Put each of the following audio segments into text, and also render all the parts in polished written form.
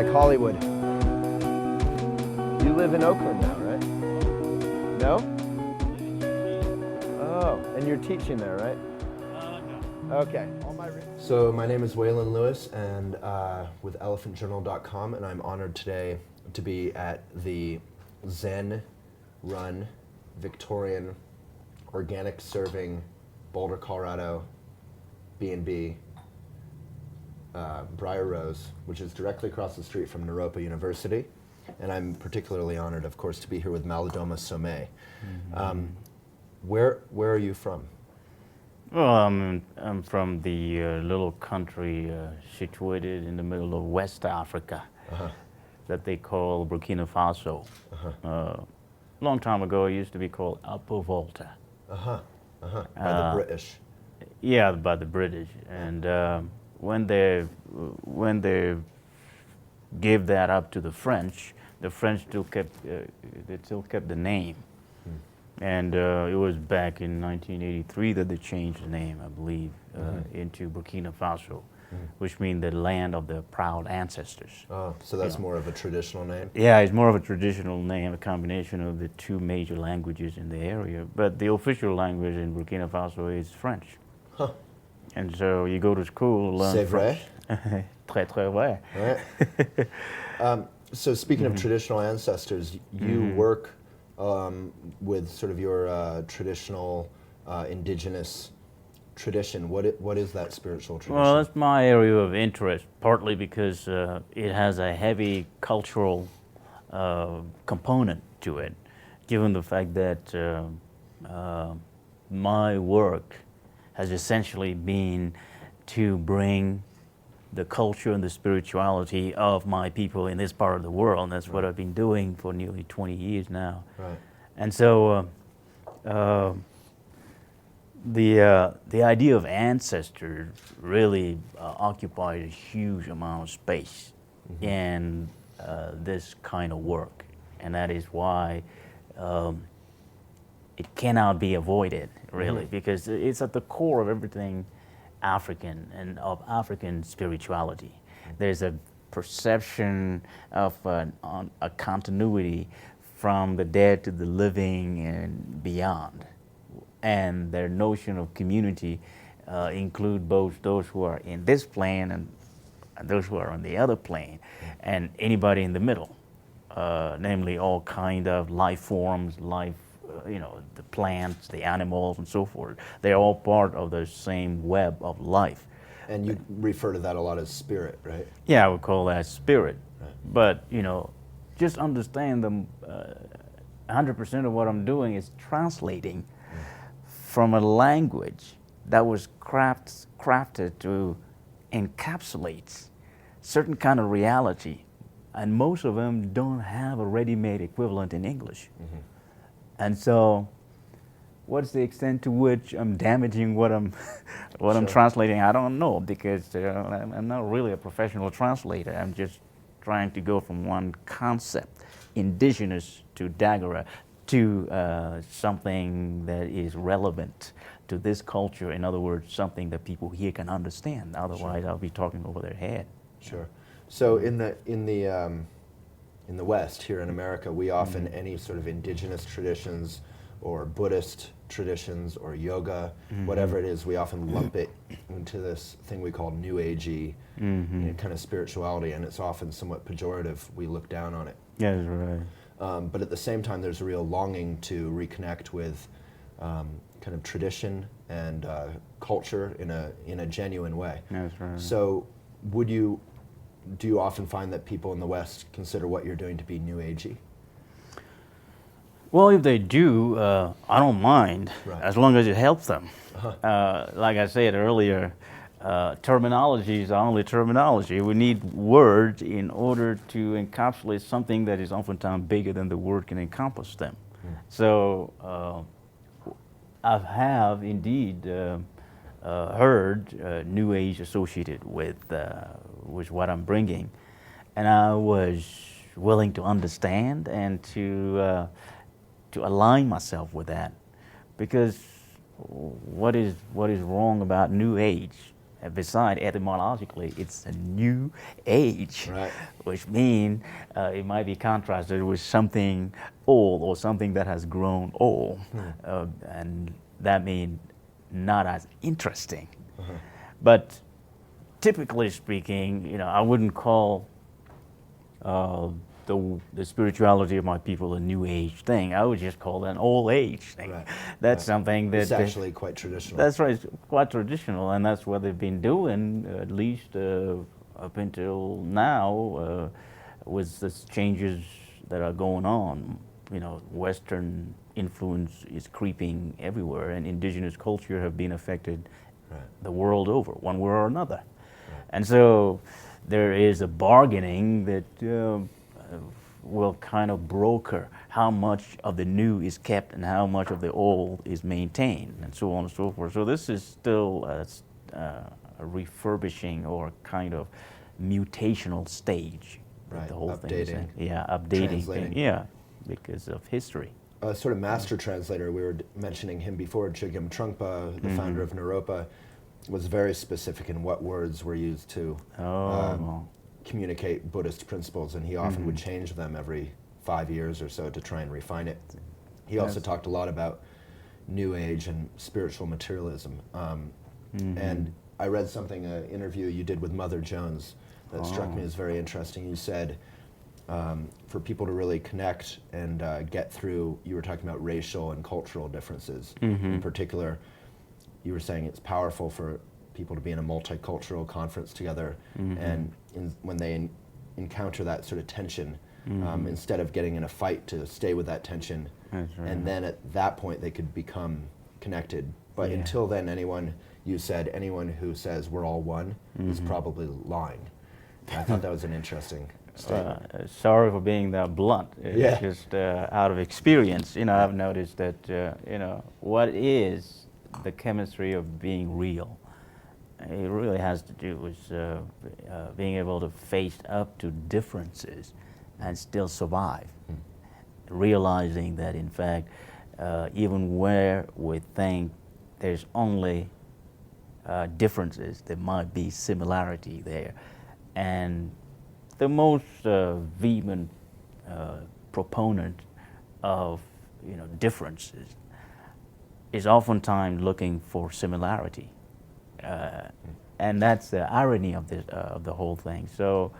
like Hollywood. You live in Oakland now, right? No? Oh, and you're teaching there, right? No. Okay. So my name is Waylon Lewis, and with elephantjournal.com, and I'm honored today to be at the Zen-run Victorian organic serving Boulder, Colorado B&B, Briar Rose, which is directly across the street from Naropa University. And I'm particularly honored, of course, to be here with Malidoma Some. Mm-hmm. Where are you from? Well, I'm from the little country situated in the middle of West Africa that they call Burkina Faso. A long time ago, it used to be called Upper Volta. By the British. Yeah, by the British. And when they gave that up to the French still kept the name. And it was back in 1983 that they changed the name, I believe, into Burkina Faso, which means the land of the proud ancestors. Oh, so that's more of a traditional name? Yeah, it's more of a traditional name, a combination of the two major languages in the area. But the official language in Burkina Faso is French. Huh. And so you go to school, learn C'est French. vrai? Très, très vrai. Right. So speaking of traditional ancestors, you work with sort of your traditional indigenous tradition. What is that spiritual tradition? Well, that's my area of interest, partly because it has a heavy cultural component to it, given the fact that my work has essentially been to bring the culture and the spirituality of my people in this part of the world. And that's what I've been doing for nearly 20 years now. Right. And so the idea of ancestors really occupied a huge amount of space in this kind of work. And that is why it cannot be avoided, really, because it's at the core of everything African and of African spirituality. There's a perception of a continuity from the dead to the living and beyond. And their notion of community include both those who are in this plane and those who are on the other plane, and anybody in the middle, namely all kind of life forms, the plants, the animals, and so forth. They're all part of the same web of life. And you refer to that a lot as spirit, right? Yeah, I would call that spirit. Right. But, just understand them. 100% of what I'm doing is translating from a language that was crafted to encapsulate certain kind of reality, and most of them don't have a ready-made equivalent in English. And so, what's the extent to which I'm damaging what I'm I'm translating? I don't know, because I'm not really a professional translator. I'm just trying to go from one concept, indigenous to Dagara, to something that is relevant to this culture. In other words, something that people here can understand. Otherwise, I'll be talking over their head. Sure. So in the West, here in America, we often, any sort of indigenous traditions or Buddhist traditions or yoga, whatever it is, we often lump it into this thing we call New Agey kind of spirituality, and it's often somewhat pejorative. We look down on it. Yeah, that's right. But at the same time, there's a real longing to reconnect with kind of tradition and culture in a genuine way. That's right. So do you often find that people in the West consider what you're doing to be New Agey? Well, if they do, I don't mind, as long as it helps them. Like I said earlier, terminology is only terminology. We need words in order to encapsulate something that is oftentimes bigger than the word can encompass them. So I have indeed heard New Age associated with what I'm bringing, and I was willing to understand and to align myself with that, because what is wrong about New Age Besides, etymologically, it's a new age, Right. which means it might be contrasted with something old or something that has grown old, and that means not as interesting. But typically speaking, I wouldn't call the spirituality of my people a new age thing. I would just call that an old age thing. Right. That's something that It's actually quite traditional. That's right. It's quite traditional, and that's what they've been doing at least up until now, with the changes that are going on. Western influence is creeping everywhere, and indigenous culture have been affected the world over, one way or another. And so there is a bargaining that will kind of broker how much of the new is kept and how much of the old is maintained, and so on and so forth. So this is still a refurbishing or kind of mutational stage. Right. The whole Updating. thing. Yeah, updating. Translating. Yeah, because of history. Sort of master translator, we were mentioning him before, Chögyam Trungpa, the founder of Naropa, was very specific in what words were used to communicate Buddhist principles, and he often would change them every 5 years or so to try and refine it. He also talked a lot about New Age and spiritual materialism. And I read something, an interview you did with Mother Jones that struck me as very interesting. You said for people to really connect and get through, you were talking about racial and cultural differences. In particular, you were saying it's powerful for people to be in a multicultural conference together, and when they encounter that sort of tension, instead of getting in a fight, to stay with that tension, and then at that point they could become connected. But until then, anyone who says we're all one is probably lying. And I thought that was an interesting statement. Sorry for being that blunt. It's just out of experience. I've noticed that what is the chemistry of being real? It really has to do with being able to face up to differences and still survive. Realizing that, in fact, even where we think there's only differences, there might be similarity there. And the most vehement proponent of differences is oftentimes looking for similarity. And that's the irony of the whole thing. So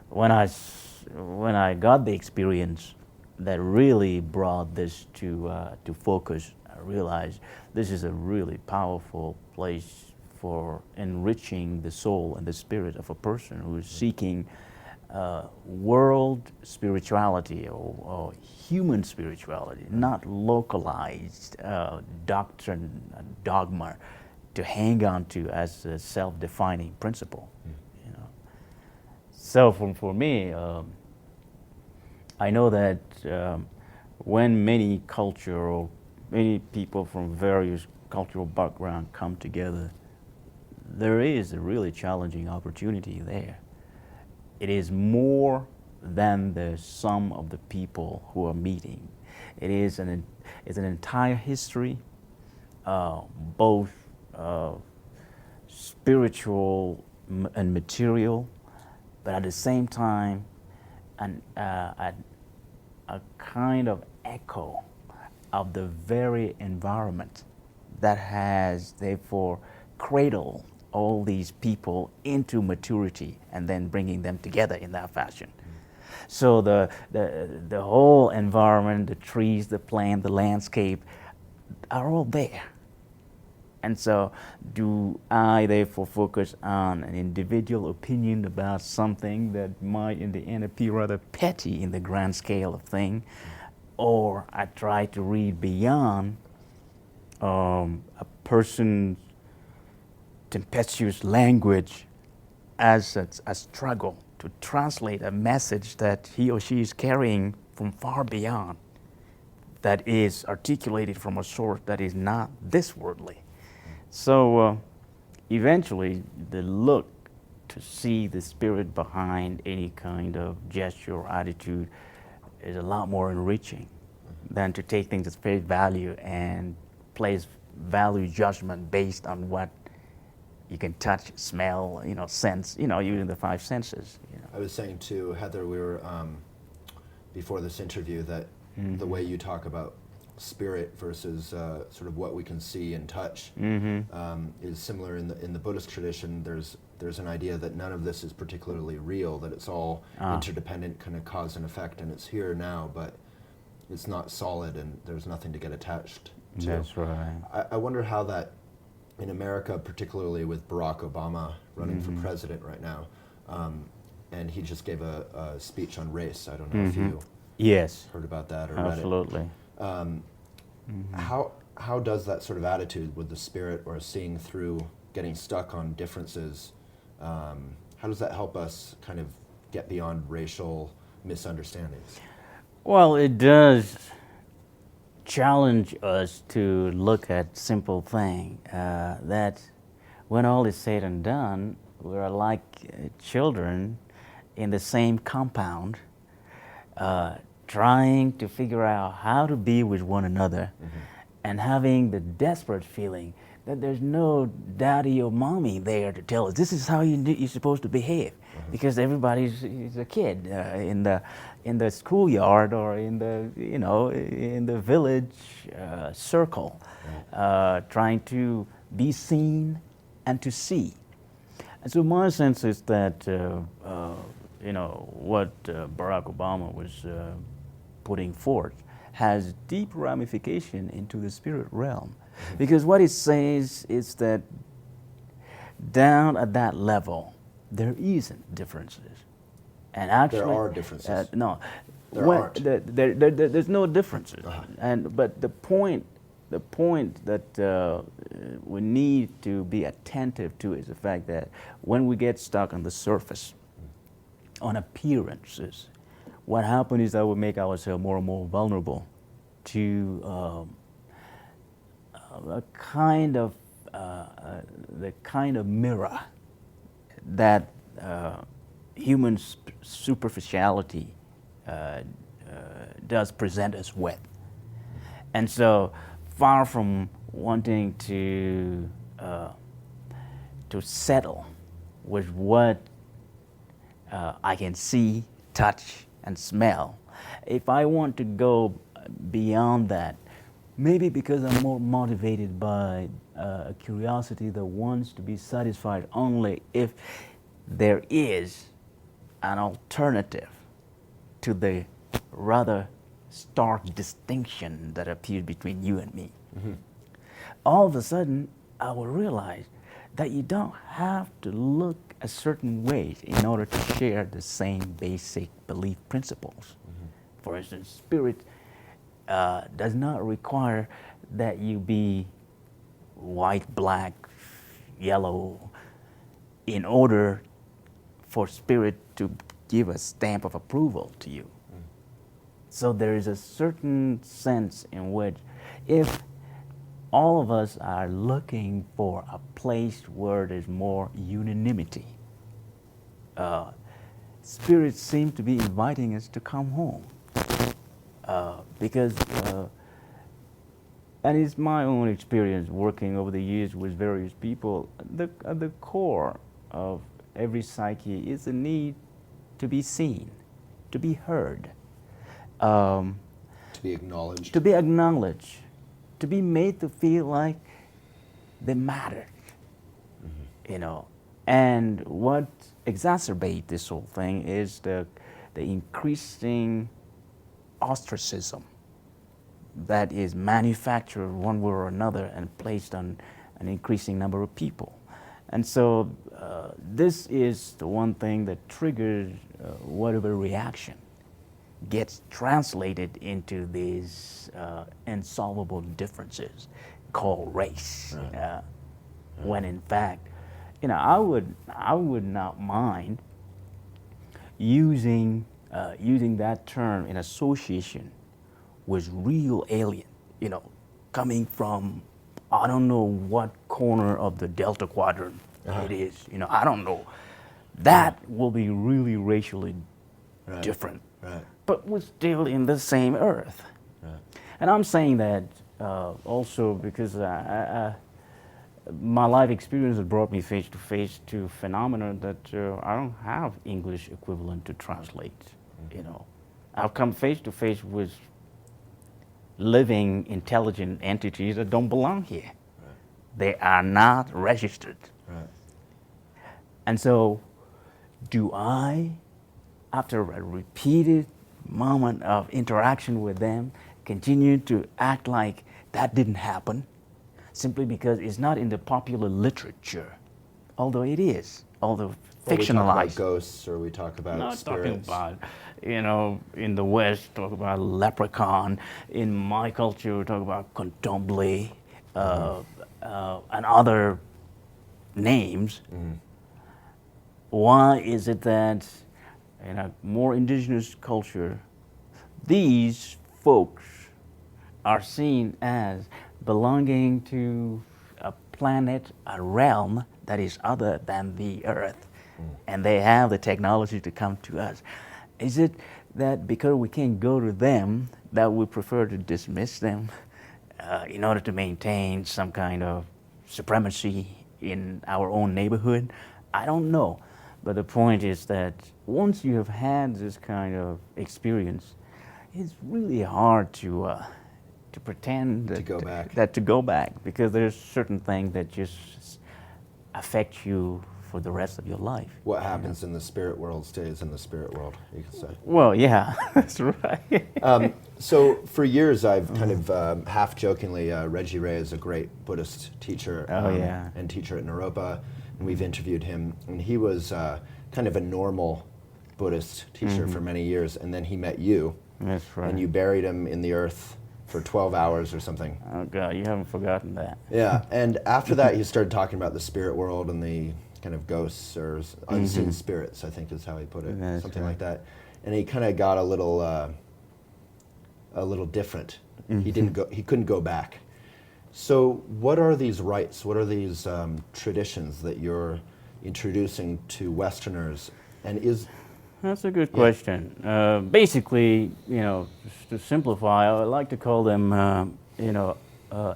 when I got the experience that really brought this to focus, I realized this is a really powerful place for enriching the soul and the spirit of a person who is seeking world spirituality or human spirituality, not localized doctrine, dogma, to hang on to as a self-defining principle. So for me, I know that when many people from various cultural backgrounds come together, there is a really challenging opportunity there. It is more than the sum of the people who are meeting. It's an entire history, both spiritual and material, but at the same time, a kind of echo of the very environment that has therefore cradled all these people into maturity and then bringing them together in that fashion. So the whole environment, the trees, the plant, the landscape are all there. And so do I therefore focus on an individual opinion about something that might in the end appear rather petty in the grand scale of things, or I try to read beyond a person's tempestuous language as a struggle to translate a message that he or she is carrying from far beyond, that is articulated from a source that is not this worldly. So eventually the look to see the spirit behind any kind of gesture or attitude is a lot more enriching than to take things at face value and place value judgment based on what You can touch, smell, sense, using the five senses. I was saying to Heather, we were before this interview, that the way you talk about spirit versus sort of what we can see and touch is similar in the Buddhist tradition. There's an idea that none of this is particularly real, that it's all interdependent, kind of cause and effect, and it's here now, but it's not solid, and there's nothing to get attached to. That's right. I wonder how that, in America, particularly with Barack Obama running for president right now, and he just gave a speech on race. I don't know if you heard about that or read it. Absolutely. How does that sort of attitude with the spirit, or seeing through, getting stuck on differences, how does that help us kind of get beyond racial misunderstandings? Well, it does challenge us to look at simple thing, that when all is said and done, we're like children in the same compound, trying to figure out how to be with one another, and having the desperate feeling that there's no daddy or mommy there to tell us this is how you're supposed to behave, because everybody's a kid in the schoolyard or in the village circle, trying to be seen and to see. And so my sense is that what Barack Obama was putting forth has deep ramification into the spirit realm. Because what it says is that down at that level, there isn't differences. And actually, there are differences. No, there aren't. There's no differences. But the point that we need to be attentive to is the fact that when we get stuck on the surface, on appearances, what happens is that we make ourselves more and more vulnerable to the kind of mirror that human superficiality does present us with. And so, far from wanting to settle with what I can see, touch, and smell, if I want to go beyond that, maybe because I'm more motivated by a curiosity that wants to be satisfied only if there is an alternative to the rather stark distinction that appears between you and me. All of a sudden, I will realize that you don't have to look a certain way in order to share the same basic belief principles. For instance, spirit does not require that you be white, black, yellow, in order for spirit to give a stamp of approval to you. So there is a certain sense in which, if all of us are looking for a place where there's more unanimity, spirit seems to be inviting us to come home. Because, and it's my own experience working over the years with various people, at the core of every psyche is a need to be seen, to be heard. To be acknowledged. To be acknowledged. To be made to feel like they matter. And what exacerbates this whole thing is the increasing ostracism that is manufactured one way or another and placed on an increasing number of people. And so this is the one thing that triggers whatever reaction gets translated into these insolvable differences called race. When in fact, I would not mind using that term in association with real alien, coming from I don't know what corner of the Delta Quadrant it is. I don't know. That will be really racially different. But we're still in the same earth. And I'm saying that also because my life experience has brought me face to face to phenomena that I don't have English equivalent to translate. You know, I've come face to face with living intelligent entities that don't belong here. Right. They are not registered. Right. And so, do I, after a repeated moment of interaction with them, continue to act like that didn't happen simply because it's not in the popular literature, although it is, although Well, fictionalized. we talk about ghosts, or we talk about Not spirits. talking about, you know, in the West, talk about leprechaun. In my culture, we talk about contomble and other names. Why is it that in a more indigenous culture, these folks are seen as belonging to a planet, a realm that is other than the Earth, and they have the technology to come to us? Is it that because we can't go to them, that we prefer to dismiss them in order to maintain some kind of supremacy in our own neighborhood? I don't know. But the point is that once you have had this kind of experience, it's really hard to pretend that to go back, because there's certain things that just affect you for the rest of your life. What happens in the spirit world stays in the spirit world, you could say. Well, yeah, that's right. So for years, I've kind of half-jokingly, Reggie Ray is a great Buddhist teacher and teacher at Naropa, and we've interviewed him, and he was kind of a normal Buddhist teacher for many years, and then he met you, That's right. and you buried him in the earth for 12 hours or something. Oh God, you haven't forgotten that. Yeah, and after that, he started talking about the spirit world and the kind of ghosts or unseen spirits, I think is how he put it, That's something right. like that. And he kind of got a little different. He didn't go. He couldn't go back. So, what are these rites? What are these traditions that you're introducing to Westerners? And is That's a good question. Basically, you know, just to simplify, I like to call them,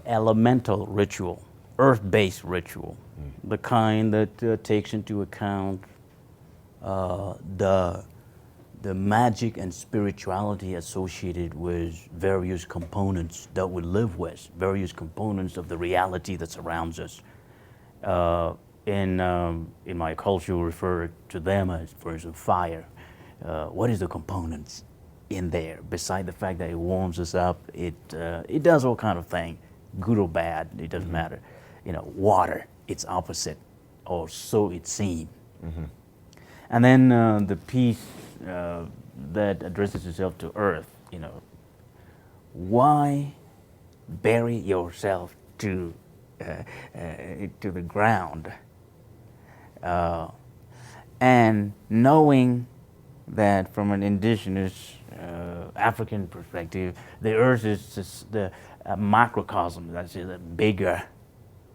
elemental ritual, earth-based ritual, the kind that takes into account the magic and spirituality associated with various components that we live with, various components of the reality that surrounds us. In my culture, we refer to them as, for instance, fire. What is the components in there? Beside the fact that it warms us up, it does all kind of thing, good or bad, it doesn't matter. You know, water, its opposite, or so it seems. And then the piece that addresses itself to earth. You know, why bury yourself to the ground? And knowing that from an indigenous African perspective, the earth is just the macrocosm, that's a bigger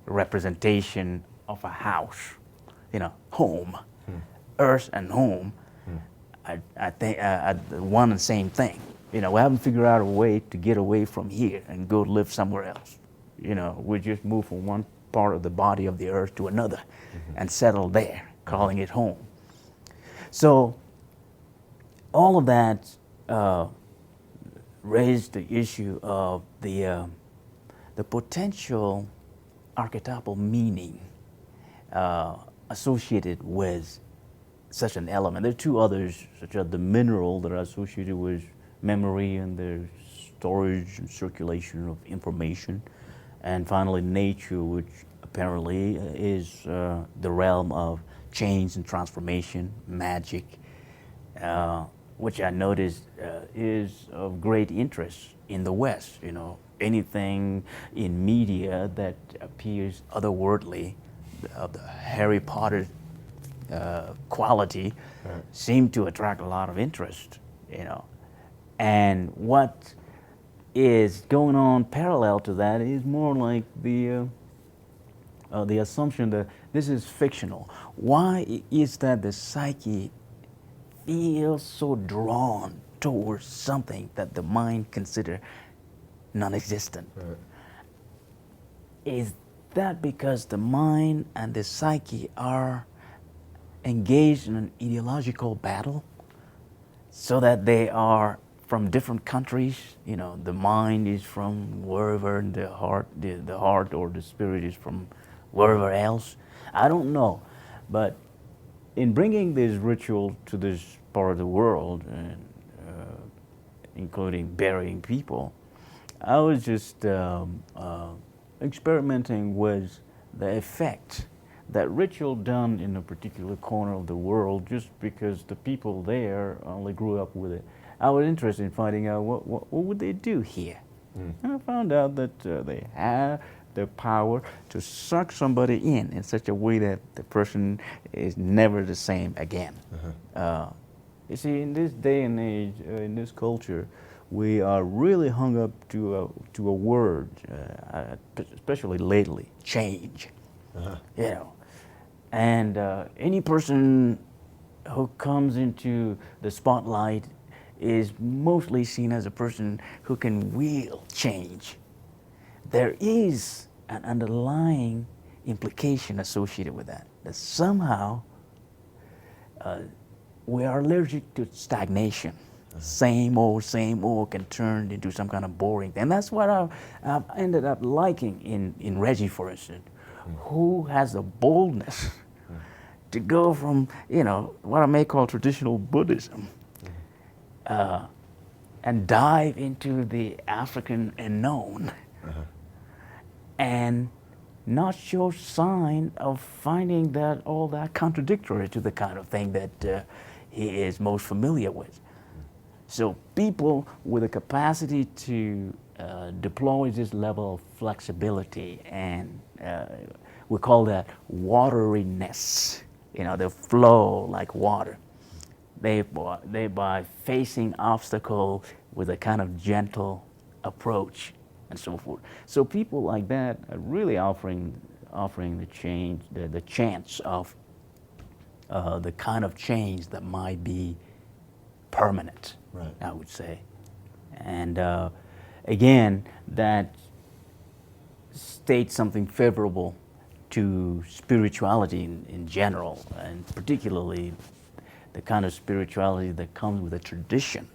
representation of a house, you know, home. Earth and home, I think are one and the same thing. You know, we haven't figured out a way to get away from here and go live somewhere else. You know, we just move from one part of the body of the earth to another and settle there, calling it home. So all of that raised the issue of the potential archetypal meaning associated with such an element. There are two others, such as the mineral, that are associated with memory and the storage and circulation of information, and finally nature, which apparently is the realm of change and transformation, magic, which I noticed is of great interest in the West. You know, anything in media that appears otherworldly, of the Harry Potter quality, seem to attract a lot of interest, you know. And what is going on parallel to that is more like the assumption that this is fictional. Why is that the psyche feels so drawn towards something that the mind considers non-existent? Is that because the mind and the psyche are engaged in an ideological battle, so that they are from different countries. You know, the mind is from wherever, and the heart or the spirit is from wherever else. I don't know, but in bringing this ritual to this part of the world, and including burying people, I was just experimenting with the effect that ritual done in a particular corner of the world, just because the people there only grew up with it. I was interested in finding out what would they do here. And I found out that they have the power to suck somebody in such a way that the person is never the same again. You see, in this day and age, in this culture, we are really hung up to a word, especially lately, change. You know, and any person who comes into the spotlight is mostly seen as a person who can wield change. There is an underlying implication associated with that, that somehow we are allergic to stagnation. Same old can turn into some kind of boring thing. And that's what I've ended up liking in Reggie, for instance, who has the boldness to go from, you know, what I may call traditional Buddhism, and dive into the African unknown, and not show sign of finding that all that contradictory to the kind of thing that he is most familiar with. So people with the capacity to deploy this level of flexibility, and we call that wateriness, you know, they flow like water. They by facing obstacle with a kind of gentle approach and so forth. So people like that are really offering the change, the chance of the kind of change that might be permanent, right. I would say. And again, that states something favorable to spirituality in general, and particularly the kind of spirituality that comes with a tradition,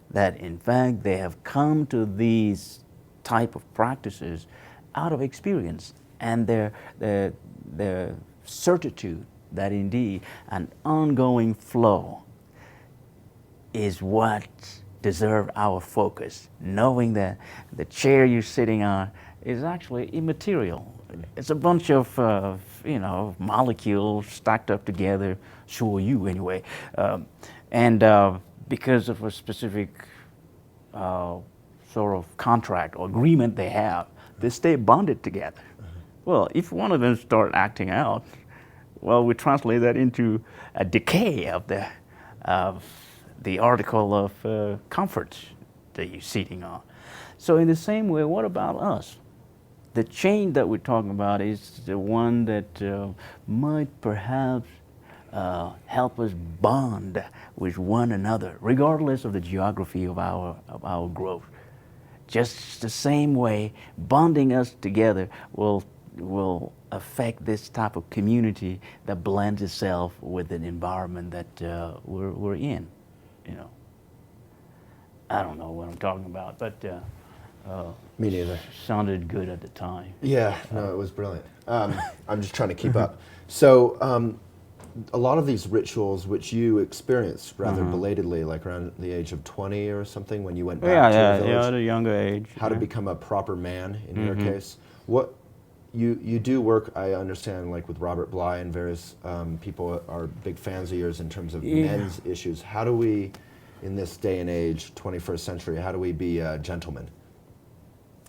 that in fact they have come to these type of practices out of experience, and their certitude that indeed an ongoing flow is what deserves our focus, knowing that the chair you're sitting on is actually immaterial. It's a bunch of you know, molecules stacked up together, so are you anyway, and because of a specific sort of contract or agreement they have, they stay bonded together. Well, if one of them start acting out, well, we translate that into a decay of the article of comfort that you're sitting on. So in the same way, what about us? The change that we're talking about is the one that might perhaps help us bond with one another, regardless of the geography of our growth. Just the same way, bonding us together will affect this type of community that blends itself with an environment that we're in. You know, I don't know what I'm talking about, but Me neither. sounded good at the time. Yeah, no, it was brilliant. I'm just trying to keep up. So a lot of these rituals, which you experienced rather belatedly, like around the age of 20 or something, when you went back to the village. At a younger age. How to become a proper man, in your case. What you do work, I understand, like with Robert Bly and various people are big fans of yours in terms of men's issues. How do we, in this day and age, 21st century, how do we be gentlemen?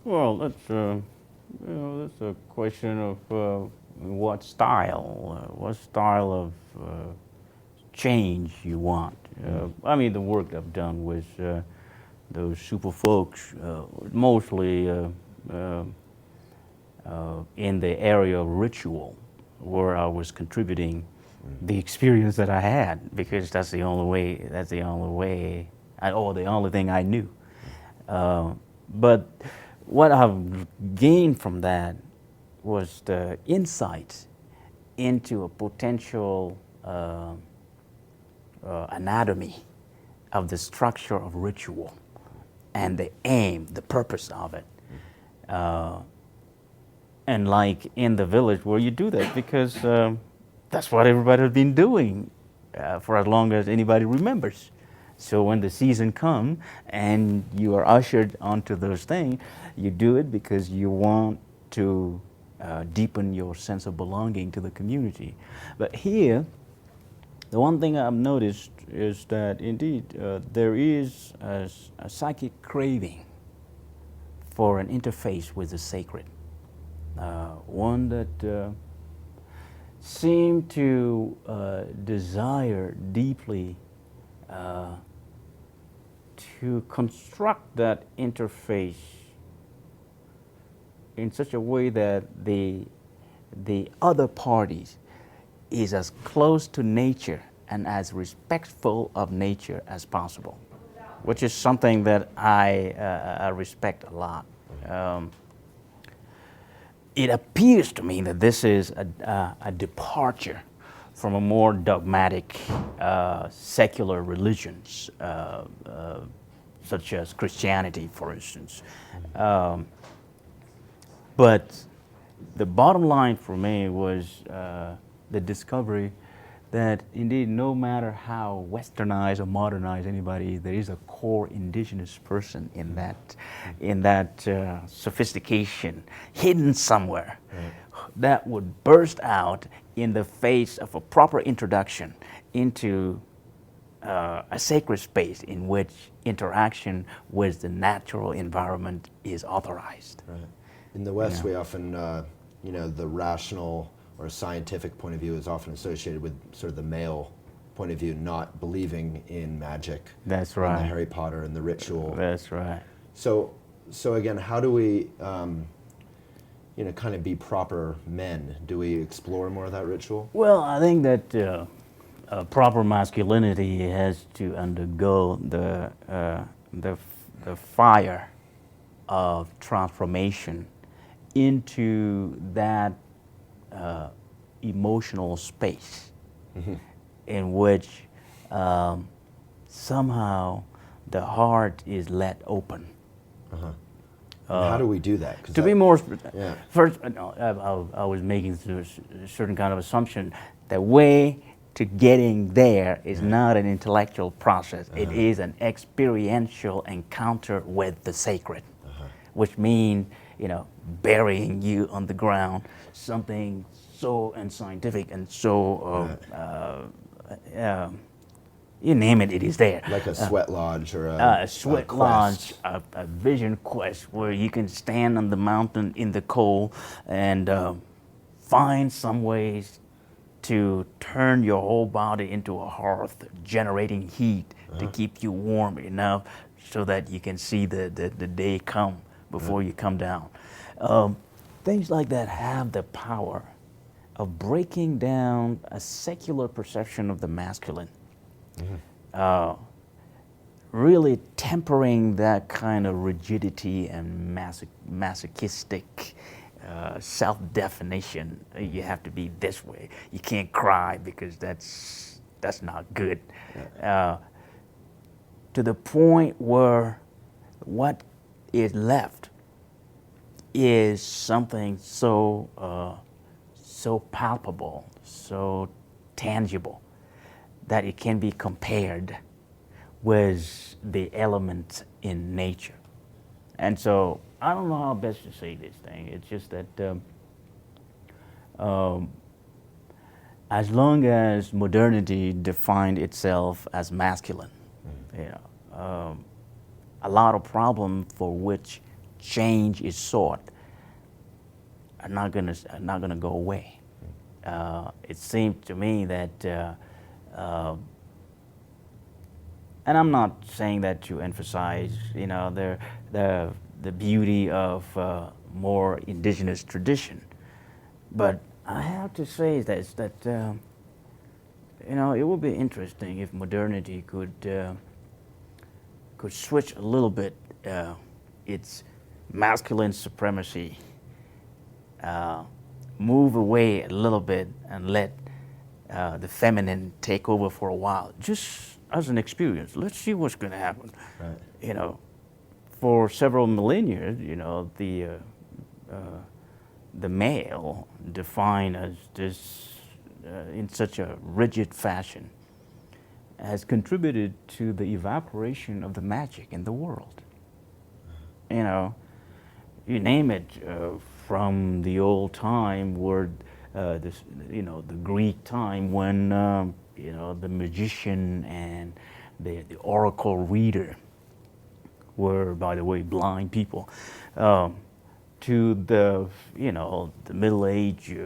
Well, that's a question of what style of change you want. I mean, the work I've done with those super folks, mostly in the area of ritual, where I was contributing the experience that I had, because that's the only way, or the only thing I knew. But what I've gained from that was the insight into a potential anatomy of the structure of ritual and the aim, the purpose of it. And like in the village where you do that because that's what everybody has been doing for as long as anybody remembers. So when the season comes and you are ushered onto those things, you do it because you want to deepen your sense of belonging to the community. But here, the one thing I've noticed is that indeed there is a psychic craving for an interface with the sacred. One that seemed to desire deeply to construct that interface in such a way that the other parties is as close to nature and as respectful of nature as possible, which is something that I respect a lot. It appears to me that this is a departure from a more dogmatic secular religions, such as Christianity, for instance. But the bottom line for me was the discovery that indeed no matter how westernized or modernized anybody is, there is a core indigenous person in that sophistication hidden somewhere that would burst out in the face of a proper introduction into a sacred space in which interaction with the natural environment is authorized. Right. In the West, we often, the rational or scientific point of view is often associated with sort of the male point of view, not believing in magic. That's right. And the Harry Potter and the ritual. That's right. So again, how do we, kind of be proper men? Do we explore more of that ritual? Well, I think that proper masculinity has to undergo the fire of transformation into that emotional space in which somehow the heart is let open. How do we do that? To be more, yeah. first, I was making a certain kind of assumption. The way to getting there is not an intellectual process. It is an experiential encounter with the sacred, which means, burying you on the ground, something so unscientific and so, you name it, it is there. Like a sweat lodge or a sweat lodge, quest. a vision quest where you can stand on the mountain in the cold and find some ways to turn your whole body into a hearth, generating heat to keep you warm enough so that you can see the day come before you come down. Things like that have the power of breaking down a secular perception of the masculine. Really tempering that kind of rigidity and masochistic self-definition. You have to be this way. You can't cry because that's not good. To the point where what is left is something so palpable, so tangible, that it can be compared with the elements in nature. And so I don't know how best to say this thing. It's just that as long as modernity defined itself as masculine, a lot of problems for which change is sought are not gonna go away. It seems to me that, and I'm not saying that to emphasize, the beauty of more indigenous tradition, but I have to say that it would be interesting if modernity could switch a little bit its masculine supremacy move away a little bit and let the feminine take over for a while, just as an experience. Let's see what's going to happen. Right. You know, for several millennia, the male defined as this in such a rigid fashion has contributed to the evaporation of the magic in the world. You know, you name it, from the old time where the Greek time when the magician and the oracle reader were, by the way, blind people, to the Middle Age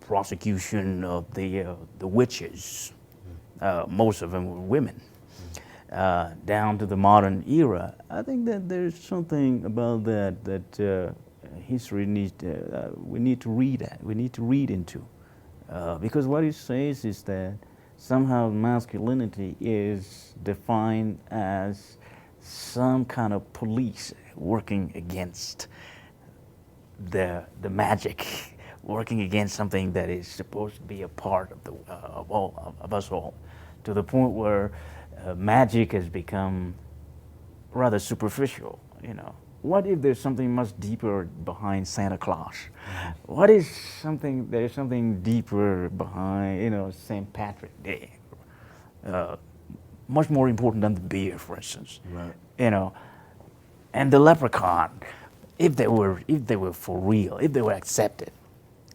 prosecution of the witches. Most of them were women. Down to the modern era, I think that there's something about that history needs. We need to read at. We need to read into, because what it says is that somehow masculinity is defined as some kind of police working against the magic, working against something that is supposed to be a part of of us all, to the point where magic has become rather superficial. What if there's something much deeper behind Santa Claus? What is there's something deeper behind St. Patrick's Day? Much more important than the beer, for instance. Right. And the leprechaun, if they were for real, if they were accepted,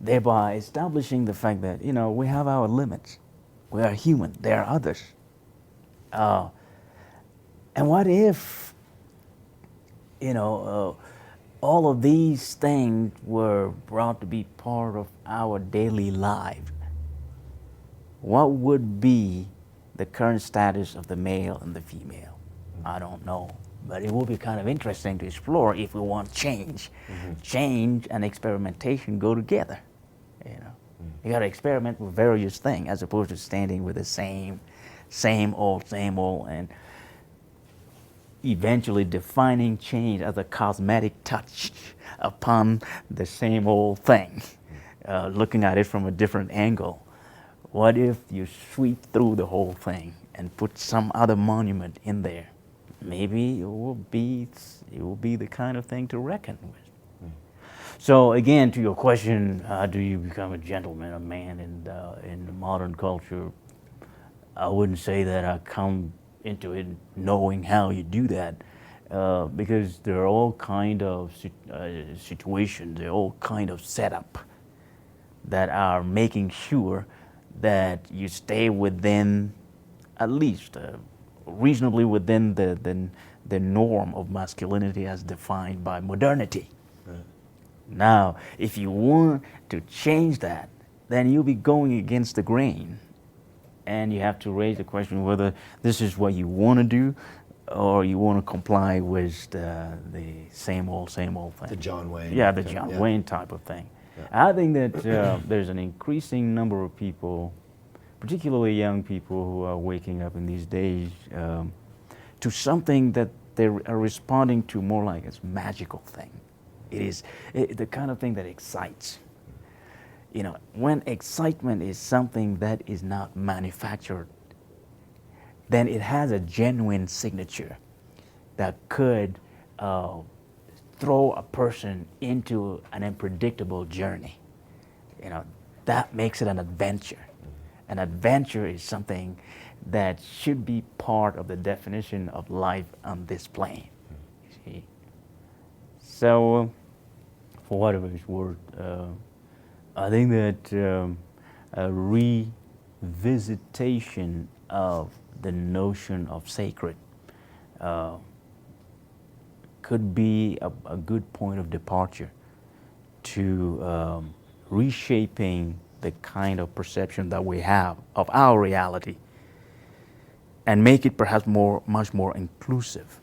thereby establishing the fact that we have our limits. We are human. There are others. And what if all of these things were brought to be part of our daily life? What would be the current status of the male and the female? I don't know, but it will be kind of interesting to explore if we want change. Mm-hmm. Change and experimentation go together. You got to experiment with various things as opposed to standing with the same old, and eventually defining change as a cosmetic touch upon the same old thing, looking at it from a different angle. What if you sweep through the whole thing and put some other monument in there? Maybe it will be the kind of thing to reckon with. So again, to your question, how do you become a gentleman, a man in the modern culture? I wouldn't say that I come into it knowing how you do that, because there are all kind of situations, there are all kind of setup that are making sure that you stay within, at least reasonably within the norm of masculinity as defined by modernity. Right. Now, if you want to change that, then you'll be going against the grain. And you have to raise the question whether this is what you want to do or you want to comply with the same old thing. The John Wayne. Yeah, the John Wayne type of thing. Yeah. I think that there's an increasing number of people, particularly young people, who are waking up in these days to something that they are responding to more like a magical thing. It is the kind of thing that excites. When excitement is something that is not manufactured, then it has a genuine signature that could throw a person into an unpredictable journey. That makes it an adventure. An adventure is something that should be part of the definition of life on this plane. You see? So, for whatever it's worth, I think that a revisitation of the notion of sacred could be a good point of departure to reshaping the kind of perception that we have of our reality and make it perhaps much more inclusive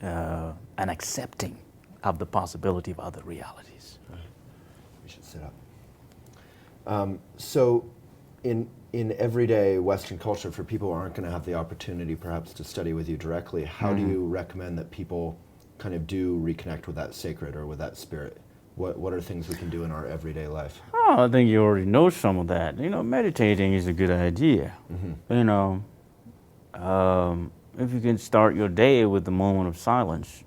and accepting of the possibility of other realities. Right. We should sit up. So in everyday Western culture, for people who aren't going to have the opportunity perhaps to study with you directly, how do you recommend that people kind of do reconnect with that sacred or with that spirit What are things we can do in our everyday life? Oh, I think you already know some of that. You know, meditating is a good idea. You know, if you can start your day with a moment of silence,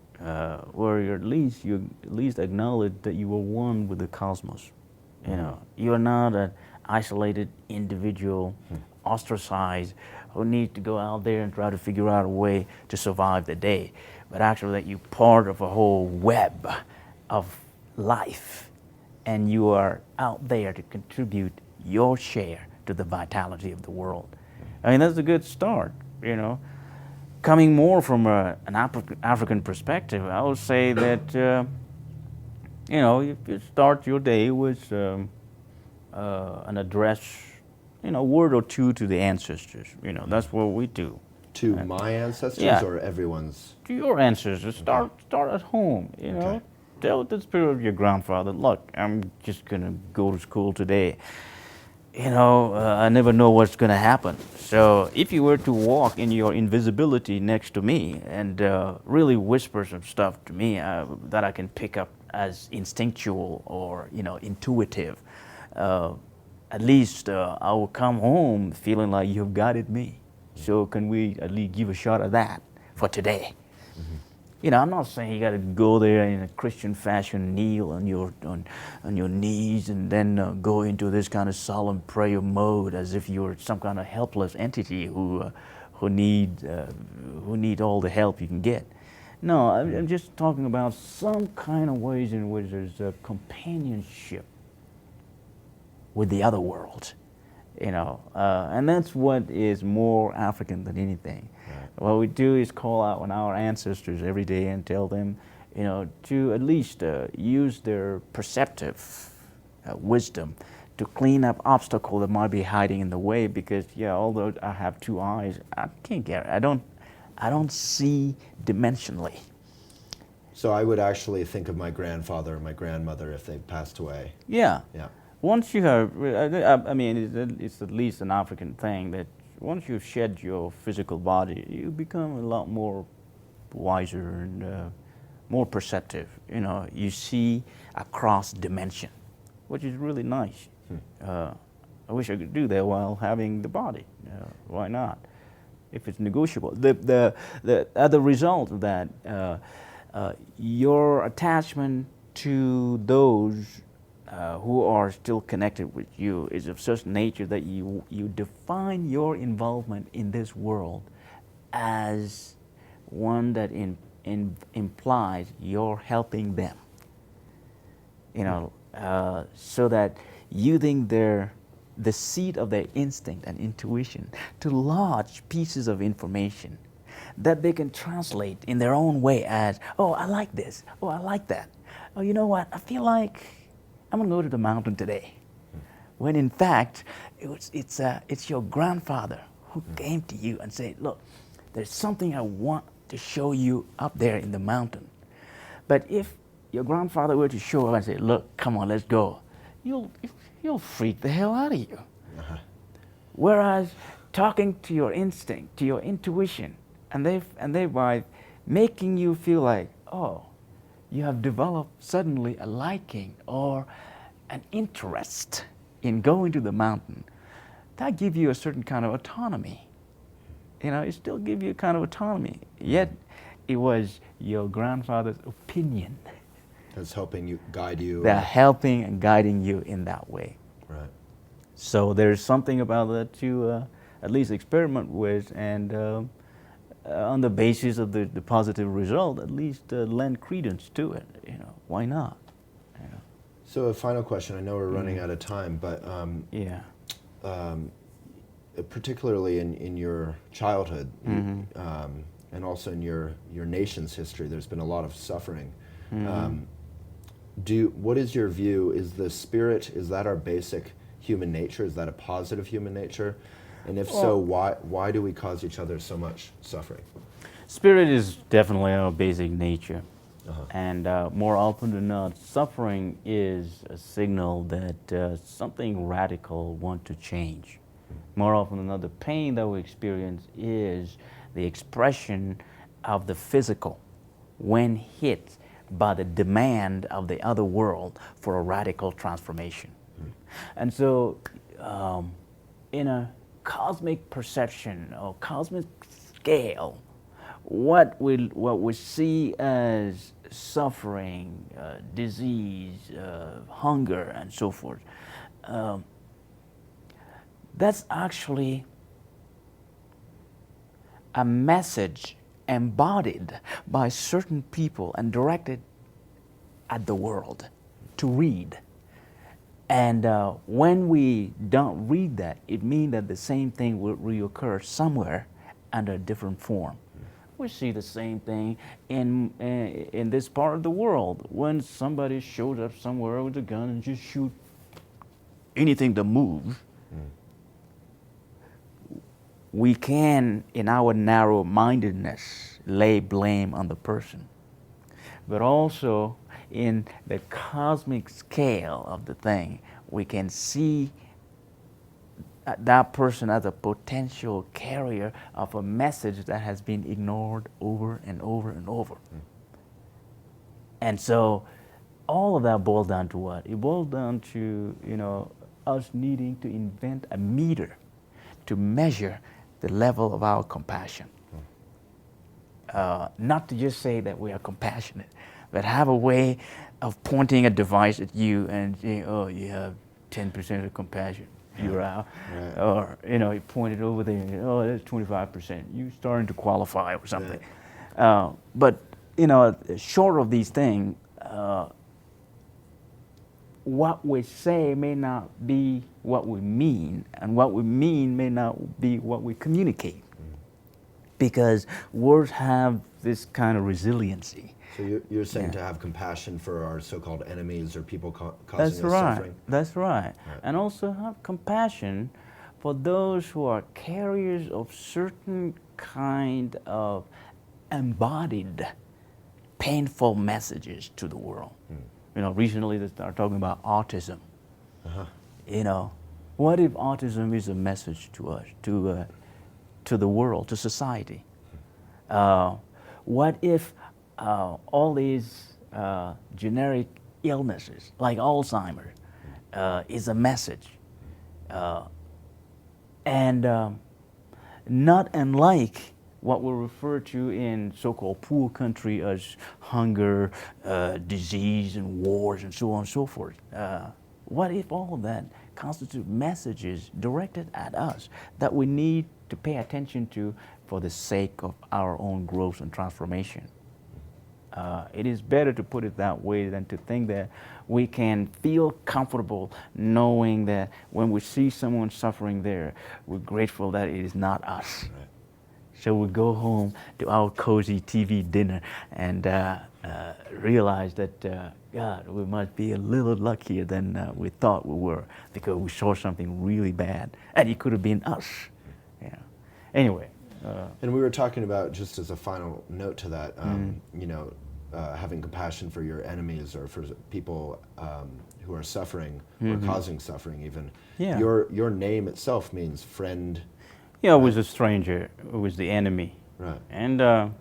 where you at least acknowledge that you are one with the cosmos. You know, you are not an isolated individual, ostracized, who needs to go out there and try to figure out a way to survive the day, but actually that you're part of a whole web of life, and you are out there to contribute your share to the vitality of the world. I mean, that's a good start, you know. Coming more from an African perspective, I would say that, you know, if you start your day with an address, you know, word or two to the ancestors, you know, that's what we do. To my ancestors Yeah. or everyone's? To your ancestors, start at home, you know. Okay. Tell the spirit of your grandfather, look, I'm just going to go to school today. You know, I never know what's going to happen. So if you were to walk in your invisibility next to me and really whisper some stuff to me that I can pick up as instinctual or, you know, intuitive, at least I will come home feeling like you've guided me. So can we at least give a shot at that for today? You know, I'm not saying you got to go there in a Christian fashion, kneel on your knees, and then go into this kind of solemn prayer mode as if you're some kind of helpless entity who need all the help you can get. No, I'm just talking about some kind of ways in which there's a companionship with the other world, you know, and that's what is more African than anything. What we do is call out on our ancestors every day and tell them, you know, to at least use their perceptive wisdom to clean up obstacles that might be hiding in the way. Because yeah, although I have two eyes, I can't get it. I don't see dimensionally. So I would actually think of my grandfather or my grandmother if they passed away. Yeah. Yeah. Once you have, I mean, it's at least an African thing that once you shed your physical body, you become a lot more wiser and more perceptive. You know, you see across dimension, which is really nice. I wish I could do that while having the body. Why not? If it's negotiable. The other result of that, your attachment to those who are still connected with you is of such nature that you define your involvement in this world as one that implies you're helping them. You know, so that using the seed of their instinct and intuition to lodge pieces of information that they can translate in their own way as, oh, I like this, oh, I like that. Oh, you know what, I feel like I'm going to go to the mountain today. When in fact, it's your grandfather who came to you and said, look, there's something I want to show you up there in the mountain. But if your grandfather were to show up and say, look, come on, let's go, you'll freak the hell out of you. Whereas talking to your instinct, to your intuition, and thereby making you feel like, oh, you have developed suddenly a liking or an interest in going to the mountain, that gives you a certain kind of autonomy. You know, it still gives you a kind of autonomy. Yet it was your grandfather's opinion That's helping you, guide you. that helping and guiding you in that way. Right. So there's something about that to at least experiment with, and on the basis of the positive result, at least lend credence to it. You know, why not? You know. So a final question. I know we're running out of time, but Yeah. Particularly in your childhood, and also in your nation's history, there's been a lot of suffering. What is your view? Is the spirit, is that our basic human nature? Is that a positive human nature? And if so, why do we cause each other so much suffering? Spirit is definitely our basic nature. And more often than not, suffering is a signal that something radical wants to change. More often than not, the pain that we experience is the expression of the physical when hit by the demand of the other world for a radical transformation. And so, in a cosmic perception or cosmic scale, what we see as suffering, disease, hunger, and so forth, that's actually a message embodied by certain people and directed at the world to read. And when we don't read that, it means that the same thing will reoccur somewhere under a different form. We see the same thing in this part of the world. When somebody shows up somewhere with a gun and just shoot anything that moves, we can, in our narrow-mindedness, lay blame on the person. But also, in the cosmic scale of the thing, we can see that person as a potential carrier of a message that has been ignored over and over and over. And so all of that boils down to what? It boils down to, us needing to invent a meter to measure the level of our compassion. Not to just say that we are compassionate, but have a way of pointing a device at you and saying, oh, you have 10% of compassion. You're out. Right. Or, you point it over there and, oh, that's 25%. You're starting to qualify or something. Right. But, short of these things, what we say may not be what we mean, and what we mean may not be what we communicate. Because words have this kind of resiliency. So you're saying to have compassion for our so-called enemies or people causing us suffering? That's right. And also have compassion for those who are carriers of certain kind of embodied painful messages to the world. Recently they started talking about autism. What if autism is a message to us, to the world, to society? What if all these generic illnesses, like Alzheimer's, is a message? And not unlike what we refer to in so-called poor country as hunger, disease, and wars, and so on and so forth. What if all of that constitute messages directed at us that we need to pay attention to for the sake of our own growth and transformation? It is better to put it that way than to think that we can feel comfortable knowing that when we see someone suffering there, we're grateful that it is not us. Right. So we go home to our cozy TV dinner and realize that, God, we must be a little luckier than we thought we were because we saw something really bad. And it could have been us. Anyway. And we were talking about, just as a final note to that, having compassion for your enemies or for people who are suffering or causing suffering even. Yeah. Your name itself means friend. It was a stranger. It was the enemy. Right. And that's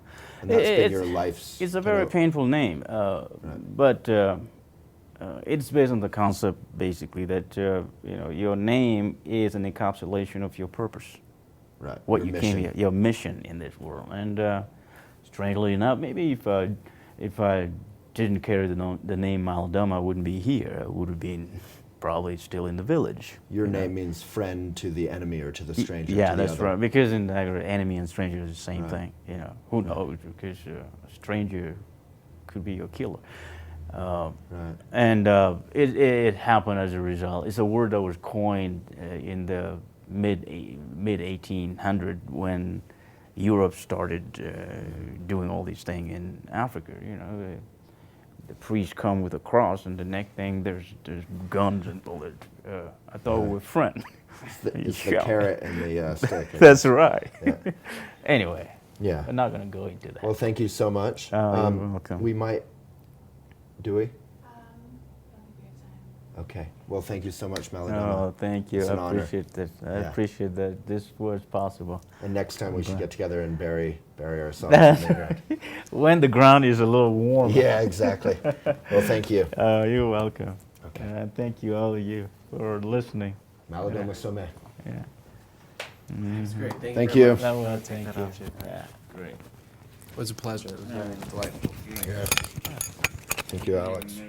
been your life's... It's a very painful name, but it's based on the concept, basically, that your name is an encapsulation of your purpose. Right. What you came here, your mission in this world. And strangely enough, maybe if I didn't carry the name Malidoma, I wouldn't be here. I would have been probably still in the village. Your name means friend to the enemy or to the stranger. Yeah, that's right. Because in the enemy and stranger is the same thing. Who knows? Because a stranger could be your killer. And it happened as a result. It's a word that was coined in the mid 1800 when Europe started doing all these things in Africa. The priests come with a cross, and the next thing there's guns and bullets. I thought we were friends. It's the carrot and the stick. That's right. Anyway, I'm not going to go into that. Well, thank you so much. You're welcome. We might. Do we? Okay. Well, thank you so much, Malidoma. Oh, thank you. It's an I honor. appreciate that. I Yeah. appreciate that this was possible. And next time we should glad. get together and bury our songs in the ground. When the ground is a little warmer. Yeah, exactly. Well, thank you. You're welcome. Okay. And thank you, all of you, for listening. Malidoma Some. Yeah. That's great. Thank very you. much. Well, Take thank that you. option. Yeah, great. It was a pleasure. It was very delightful. Thank you, Alex.